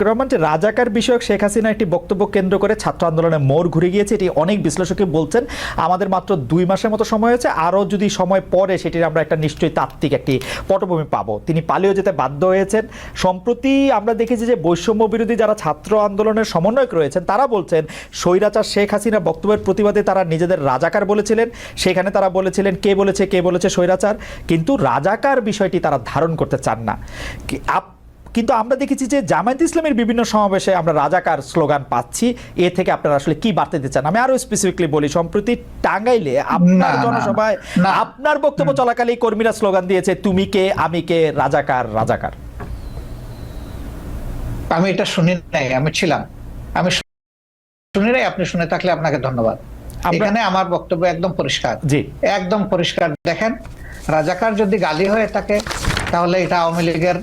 শফিকুর রহমান, যে রাজাকার বিষয়ক শেখ হাসিনা একটি বক্তব্য কেন্দ্র করে ছাত্র আন্দোলনের মোড় ঘুরে গিয়েছে, এটি অনেক বিশ্লেষকই বলছেন। আমাদের মাত্র 2 মাসের মতো সময় হয়েছে, আরও যদি সময় পরে সেটির আমরা একটা নিশ্চয়ই তাত্ত্বিক একটি পটভূমি পাবো। তিনি পালিয়ে যেতে বাধ্য হয়েছেন। সম্প্রতি আমরা দেখেছি যে বৈষম্য বিরোধী যারা ছাত্র আন্দোলনের সমন্বয়ক রয়েছেন তারা বলছেন স্বৈরাচার শেখ হাসিনা বক্তব্যের প্রতিবাদে তারা নিজেদের রাজাকার বলেছিলেন। সেখানে তারা বলেছিলেন কে বলেছে স্বৈরাচার, কিন্তু রাজাকার বিষয়টি তারা ধারণ করতে চান না। কিন্তু আমরা দেখেছি যে জামায়াত ইসলামের বিভিন্ন সমাবেশে আমরা রাজাকার স্লোগান পাচ্ছি। এ থেকে আপনারা আসলে কি বার্তা দিতে চান? আমি আরো স্পেসিফিকলি বলি, সম্প্রতি টাঙ্গাইলে আপনার জনসভায় আপনার বক্তব্য চলাকালে কর্মীরা স্লোগান দিয়েছে তুমি কে আমি কে, রাজাকার রাজাকার। আমি এটা শুনি নাই, আমি ছিলাম, আমি শুনি নাই। আপনি শুনে থাকলে আপনাকে ধন্যবাদ। এখানে আমার বক্তব্য একদম পরিষ্কার, জি একদম পরিষ্কার। দেখেন, রাজাকার যদি গালি হয়ে থাকে তাহলে এটা আওয়ামী লীগের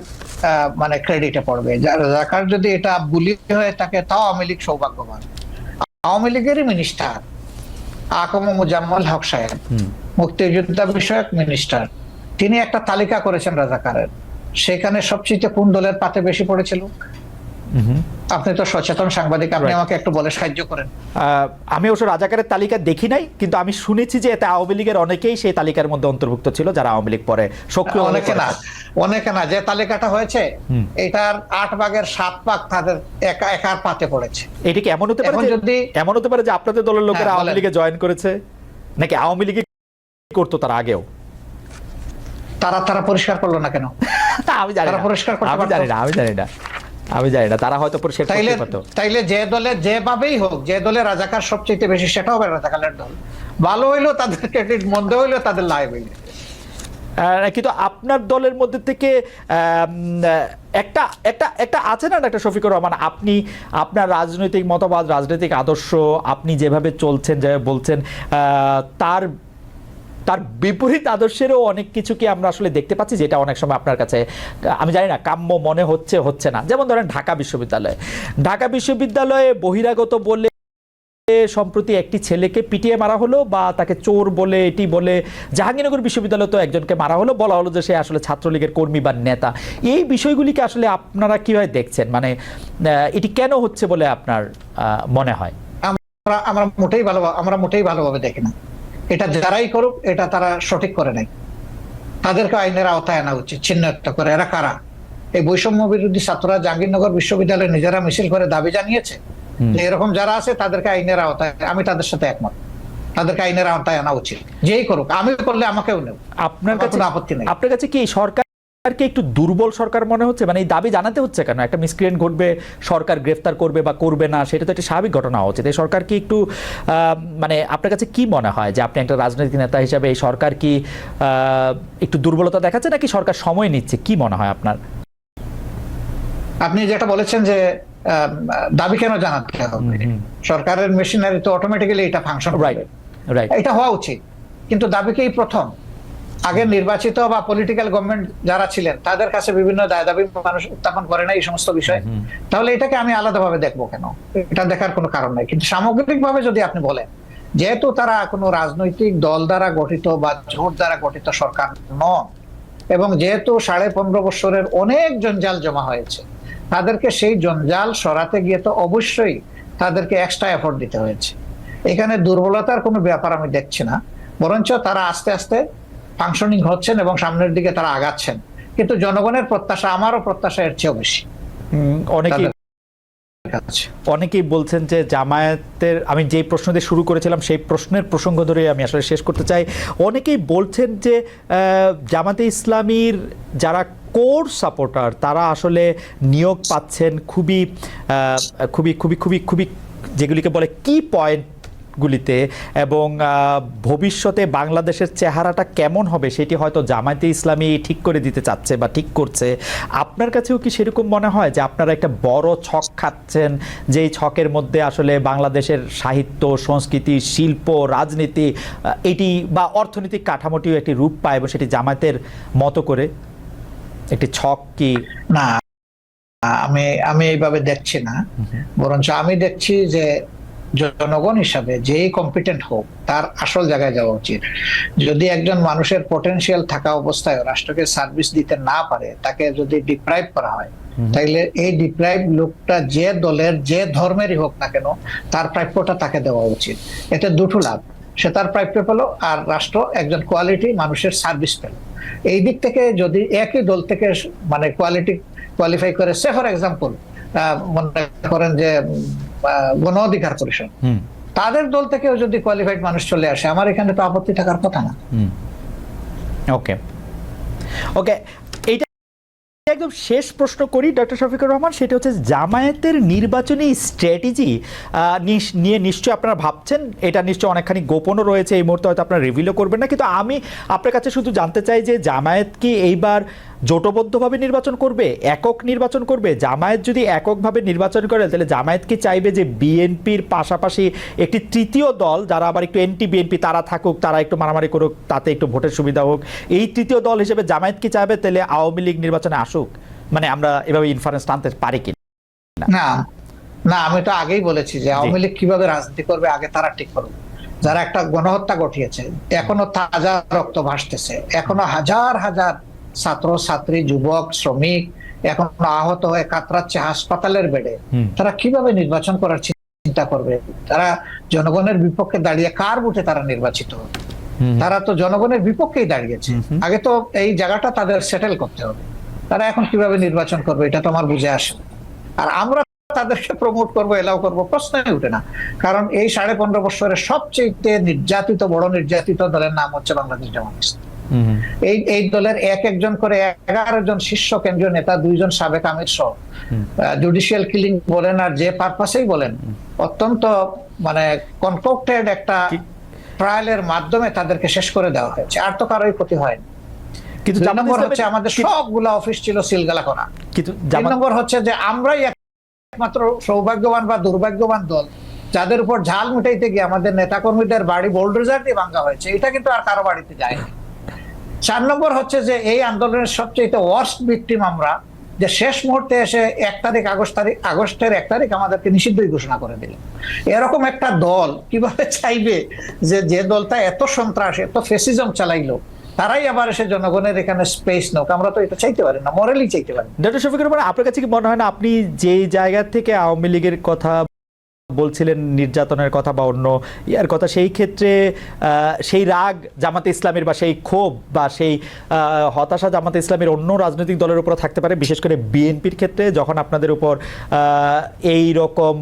মানে ক্রেডিটে পড়বে। রাজাকার যদি এটা বুলি হয়ে থাকে তাও আওয়ামী লীগ সৌভাগ্যবান। আওয়ামী লীগেরই মিনিস্টার আকম মুজাম্মল হক সাহেব, মুক্তিযোদ্ধা বিষয়ক মিনিস্টার, তিনি একটা তালিকা করেছেন রাজাকারের। সেখানে সবচেয়ে কোন দলের পাতে বেশি পড়েছিল? আপনি তো সচেতন সাংবাদিক, আপনি আমাকে একটু বলে সাহায্য করেন। আমি অবশ্য রাজাকারের তালিকা দেখি নাই, কিন্তু আমি শুনেছি যে এতে আওয়ামী লীগের অনেকেই সেই তালিকার মধ্যে অন্তর্ভুক্ত ছিল, যারা আওয়ামী লীগ পরে সক্রিয়। অনেকে না, যে তালিকাটা হয়েছে এটার 8 ভাগের 7 ভাগ তাদের একার পাতে পড়েছে। এটি কি এমন হতে পারে যে আপনাদের দলের লোকেরা আওয়ামী লীগে জয়েন করেছে, নাকি আওয়ামী লীগে করতো তার আগেও? তারা পরিষ্কার করলো না কেন? আমি জানি না, তারা হয়তো পরিষ্কার করতে পারতো। তাইলে যে দলে যেভাবেই হোক, যে দলে রাজাকার সবচেয়ে বেশি সেটা হবে রাজাকারের দল। ভালো হইলো তাদের ক্রেডিট, মন্দ হইলো তাদের লাইবিলিটি। কিন্তু আপনার দলের মধ্যে থেকে একটা আছে না একটা শফিকুর রহমান, আপনি আপনার রাজনৈতিক মতবাদ, রাজনৈতিক আদর্শ, আপনি যেভাবে চলছেন, যেভাবে বলছেন, তার বিপরীত আদর্শেরও অনেক কিছু কি আমরা আসলে দেখতে পাচ্ছি, যেটা অনেক সময় আপনার কাছে আমি জানি না কাম্য মনে হচ্ছে না। যেমন ধরেন ঢাকা বিশ্ববিদ্যালয়ে বহিরাগত বলে সম্প্রতি একটি ছেলেকে পিটিয়ে মারা হলো, বা তাকে চোর বলে এটি বলে জাহাঙ্গীরনগর বিশ্ববিদ্যালয়ে তো একজনকে মারা হলো, বলা হলো যে সে আসলে ছাত্রলীগের কর্মী বা নেতা। এই বিষয়গুলিকে আসলে আপনারা কিভাবে দেখছেন? মানে এটি কেন হচ্ছে বলে আপনার মনে হয়? আমরা মোটেই ভালোভাবে দেখি না। এটা যারাই করুক এটা তারা সঠিক করে নাই। তাদেরকে আইনের আওতায় আনা উচিত, চিহ্নিত করে এরা কারা। এই বৈষম্য বিরোধী ছাত্ররা জাহাঙ্গীরনগর বিশ্ববিদ্যালয়ে নিজেরা মিছিল করে দাবি জানিয়েছে যে এরকম যারা আছে তাদেরকে আইনের আওতায়, আমি তাদের সাথে একমত, তাদেরকে আইনের আওতায় আনা উচিত। যেই করুক, আমি করলে আমাকেও নেব, আপনার কাছে আপত্তি নেই। আপনার কাছে কি সরকারকে একটু দুর্বল সরকার মনে হচ্ছে? মানে এই দাবি জানাতে হচ্ছে কেন? একটা মিসক্রিয়েন্ট ঘটবে, সরকার গ্রেফতার করবে বা করবে না, সেটা তো একটা স্বাভাবিক ঘটনা হওয়া উচিত। এই সরকার কি একটু মানে আপনার কাছে কি মনে হয় যে আপনি একটা রাজনৈতিক নেতা হিসাবে এই সরকার কি একটু দুর্বলতা দেখাচ্ছে, নাকি সরকার সময় নিচ্ছে? কি মনে হয় আপনার? আপনি যেটা বলেছেন যে দাবি কেন জানাতে হবে, সরকারের মেশিনারি তো অটোমেটিক্যালি এটা ফাংশন করবে, এটা হওয়া উচিত। কিন্তু দাবিকেই প্রথম, আগে নির্বাচিত বা পলিটিক্যাল গভর্নমেন্ট যারা ছিলেন তাদের কাছে বিভিন্ন দাবি মানুষ উত্থাপন করে না এই সমস্ত বিষয়, তাহলে এটাকে আমি আলাদাভাবে দেখবো কেন? এটা দেখার কোনো কারণ নাই। কিন্তু সামগ্রিকভাবে যদি আপনি বলেন, যেহেতু তারা কোনো রাজনৈতিক দল দ্বারা গঠিত বা জোট দ্বারা গঠিত সরকার নন, এবং যেহেতু 15.5 বছরের অনেক জঞ্জাল জমা হয়েছে, তাদেরকে সেই জঞ্জাল সরাতে গিয়ে তো অবশ্যই তাদেরকে এক্সট্রা এফোর্ট দিতে হয়েছে। এখানে দুর্বলতার কোনো ব্যাপার আমি দেখছি না, বরঞ্চ তারা আস্তে আস্তে ফাংশনিং হচ্ছেন এবং সামনের দিকে তারা আগাচ্ছেন। কিন্তু জনগণের প্রত্যাশা, আমারও প্রত্যাশা এর চেয়েও বেশি। অনেকেই বলছেন যে জামায়াতের, আমি যেই প্রশ্ন দিয়ে শুরু করেছিলাম সেই প্রশ্নের প্রসঙ্গ ধরে আমি আসলে শেষ করতে চাই। অনেকেই বলছেন যে জামায়াতে ইসলামীর যারা কোর সাপোর্টার তারা আসলে নিয়োগ পাচ্ছেন খুবই খুবই খুবই খুবই খুবই যেগুলিকে বলে কি পয়েন্টগুলিতে, এবং ভবিষ্যতে বাংলাদেশের চেহারাটা কেমন হবে সেটি হয়তো জামায়াতে ইসলামী ঠিক করে দিতে চাচ্ছে বা ঠিক করছে। আপনার কাছেও কি সেরকম মনে হয় যে আপনারা একটা বড় ছক খাচ্ছেন, যেই ছকের মধ্যে আসলে বাংলাদেশের সাহিত্য, সংস্কৃতি, শিল্প, রাজনীতি এটি বা অর্থনৈতিক কাঠামোটিও একটি রূপ পায়, এবং সেটি জামায়াতের মতো করে একটি ছক? কি না, আমি এইভাবে দেখছি না, বরঞ্চ আমি দেখছি যে জনগণ হিসাবে যেই কম্পিটেন্ট হোক তার আসল জায়গায় যাওয়া উচিত। যদি একজন মানুষের পটেনশিয়াল থাকা অবস্থায় রাষ্ট্রকে সার্ভিস দিতে না পারে, তাকে যদি ডিপ্রাইভ করা হয়, তাইলে এই ডিপ্রাইভ লোকটা যে দলের যে ধর্মেরই হোক না কেন, তার প্রাপ্যটা তাকে দেওয়া উচিত। এতে দুটো লাভ, সে তার প্রাপ্য পেল, আর রাষ্ট্র একজন কোয়ালিটি মানুষের সার্ভিস পেল। এই দিক থেকে যদি একই দল থেকে মানে কোয়ালিফাই করে, সে ফর এক্সাম্পল মনে করেন যে গণ অধিকার পরিষদ, তাদের দল থেকেও যদি কোয়ালিফাইড মানুষ চলে আসে, আমার এখানে তো আপত্তি থাকার কথা না। ওকে ওকে, এইটা একদম শেষ প্রশ্ন করি ডক্টর শফিকুর রহমান, সেটা হচ্ছে জামায়াতের নির্বাচনী স্ট্র্যাটেজি নিয়ে নিশ্চয়ই আপনারা ভাবছেন, এটা নিশ্চয়ই অনেকখানি গোপনও রয়েছে, এই মুহূর্তে হয়তো আপনারা রিভিলও করবেন না, কিন্তু আমি আপনার কাছে শুধু জানতে চাই যে জামায়াত কি এইবার জোটবদ্ধভাবে নির্বাচন করবে, একক নির্বাচন করবে? জামায়াত যদি এককভাবে নির্বাচন করে, তাহলে জামায়াত কি চাইবে যে বিএনপির পাশাপাশি একটি তৃতীয় দল, যারা আবার একটু এন্টি বিএনপি, তারা থাকুক, তারা একটু মারামারি করুক, তাতে একটু ভোটের সুবিধা হোক, এই তৃতীয় দল হিসেবে জামায়াত কি চাইবে তাহলে আওয়ামী লীগ নির্বাচনে আসুক? মানে আমরা এভাবে ইনফারেন্স টানতে পারি কি না? না, আমি তো আগেই বলেছি যে আওয়ামী লীগ কিভাবে রাজনীতি করবে আগে তারা ঠিক করবে। যারা একটা গণহত্যা ঘটিয়েছে, এখনো তাজা রক্ত ভাসতেছে, এখনো হাজার হাজার ছাত্র ছাত্রী, যুবক, শ্রমিক এখনো আহত হয়ে কাতরাচ্ছে হাসপাতালের বেডে, তারা কিভাবে নির্বাচন করার চিন্তা করবে? তারা জনগণের বিপক্ষে দাঁড়িয়ে কার বুটে তারা নির্বাচিত হবে? তারা তো জনগণের বিপক্ষেই দাঁড়িয়েছে। আগে তো এই জায়গাটা তাদের সেটেল করতে হবে। তারা এখন কিভাবে নির্বাচন করবে এটা তো আমার বুঝে আসে। আর আমরা তাদেরকে প্রমোট করবো, এলাও করবো, প্রশ্নই উঠে না। কারণ এই 15.5 বছরের সবচেয়ে নির্যাতিত, বড় নির্যাতিত দলের নাম হচ্ছে বাংলাদেশ জামাত ইসলামী। এই দলের একজন করে 11 জন শীর্ষ কেন্দ্রীয় নেতা, 2 জন সাবেক আমির সহ, জুডিশিয়াল কিলিং বলেন আর যে পারপাসেই বলেন, অত্যন্ত মানে কনকক্টেড একটা ট্রায়ালের মাধ্যমে তাদেরকে শেষ করে দেওয়া হয়েছে। আর তো কারোই ক্ষতি হয়নি। কিন্তু 2 নম্বর হচ্ছে আমাদের সবগুলা অফিস ছিল সিলগালা করা। কিন্তু 3 নম্বর হচ্ছে যে আমরাই একমাত্র সৌভাগ্যবান বা দুর্ভাগ্যবান দল যাদের উপর ঝাল মিটাইতে গিয়ে আমাদের নেতাকর্মীদের বাড়ি বোল্ডোজার দিয়ে ভাঙা হয়েছে। এটা কিন্তু আর কারো বাড়িতে যায়নি। 4 নম্বর হচ্ছে যে এই আন্দোলনের সবচেয়ে ওয়ার্স্ট ভিকটিম আমরা, যে শেষ মুহূর্তে এসে আগস্টের 1 তারিখ আমাদেরকে নিষিদ্ধই ঘোষণা করে দিল। এরকম একটা দল কিভাবে চাইবে যে দলটা এত সন্ত্রাস, এত ফেসিজম চালাইলো, তারাই আবার এসে জনগণের এখানে স্পেস নোক? আমরা তো এটা চাইতে পারি না, মরালি চাইতে পারি। ডক্টর শফিকুর রহমান, আপনার কাছে কি মনে হয় না আপনি যে জায়গা থেকে আওয়ামী লীগের কথা বলছিলেন, নির্যাতনের কথা বা অন্য ইয়ার কথা, সেই ক্ষেত্রে সেই রাগ জামাতে ইসলামের বা সেই ক্ষোভ বা সেই হতাশা জামাতে ইসলামের অন্য রাজনৈতিক দলের উপর থাকতে পারে, বিশেষ করে বিএনপির ক্ষেত্রে যখন আপনাদের উপর এই রকম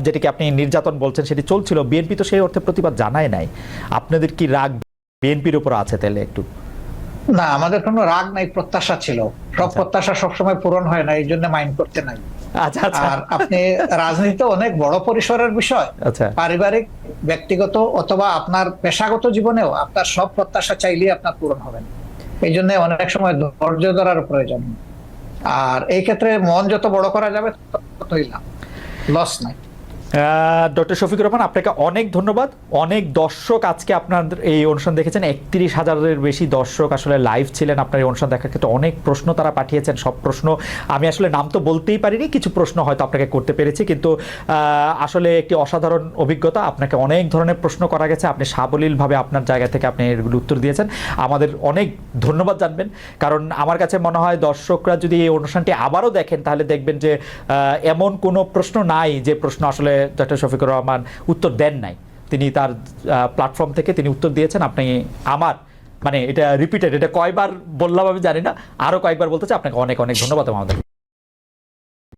যেটিকে আপনি নির্যাতন বলছেন সেটি চলছিল, বিএনপি তো সেই অর্থে প্রতিবাদ জানায় নাই, আপনাদের কি রাগ বিএনপির উপর আছে? তাহলে একটু না, আমাদের কোনো রাগ নাই, প্রত্যাশা ছিল। সব প্রত্যাশা সবসময় পূরণ হয় না, এই জন্য মাইন্ড করতে নাই। আর আপনি রাজনীতি অনেক বড় পরিসরের বিষয়, পারিবারিক, ব্যক্তিগত অথবা আপনার পেশাগত জীবনেও আপনার সব প্রত্যাশা চাইলেই আপনার পূরণ হবে না। এই জন্য অনেক সময় ধৈর্য ধরার প্রয়োজন। আর এই ক্ষেত্রে মন যত বড় করা যাবে ততই লাভ, লস নাই। ডক্টর শফিকুর রহমান, আপনাকে অনেক ধন্যবাদ। অনেক দর্শক আজকে আপনার এই অনুষ্ঠান দেখেছেন, 31,000-এর বেশি দর্শক আসলে লাইভ ছিলেন আপনার এই অনুষ্ঠান দেখার ক্ষেত্রে। অনেক প্রশ্ন তারা পাঠিয়েছেন, সব প্রশ্ন আমি আসলে নাম তো বলতেই পারিনি, কিছু প্রশ্ন হয়তো আপনাকে করতে পেরেছি, কিন্তু আসলে একটি অসাধারণ অভিজ্ঞতা। আপনাকে অনেক ধরনের প্রশ্ন করা গেছে, আপনি সাবলীলভাবে আপনার জায়গা থেকে আপনি এগুলো উত্তর দিয়েছেন, আমাদের অনেক ধন্যবাদ জানবেন। কারণ আমার কাছে মনে হয় দর্শকরা যদি এই অনুষ্ঠানটি আবারও দেখেন তাহলে দেখবেন যে এমন কোনো প্রশ্ন নাই যে প্রশ্ন আসলে ডক্টর শফিকুর রহমান উত্তর দেন নাই। তিনি তার প্ল্যাটফর্ম থেকে তিনি উত্তর দিয়েছেন। আপনি আমার মানে এটা রিপিটেড, এটা কয়বার বললাম আমি জানি না, আরো কয়েকবার বলতে চাই। আপনাকে অনেক অনেক ধন্যবাদ আমাদের।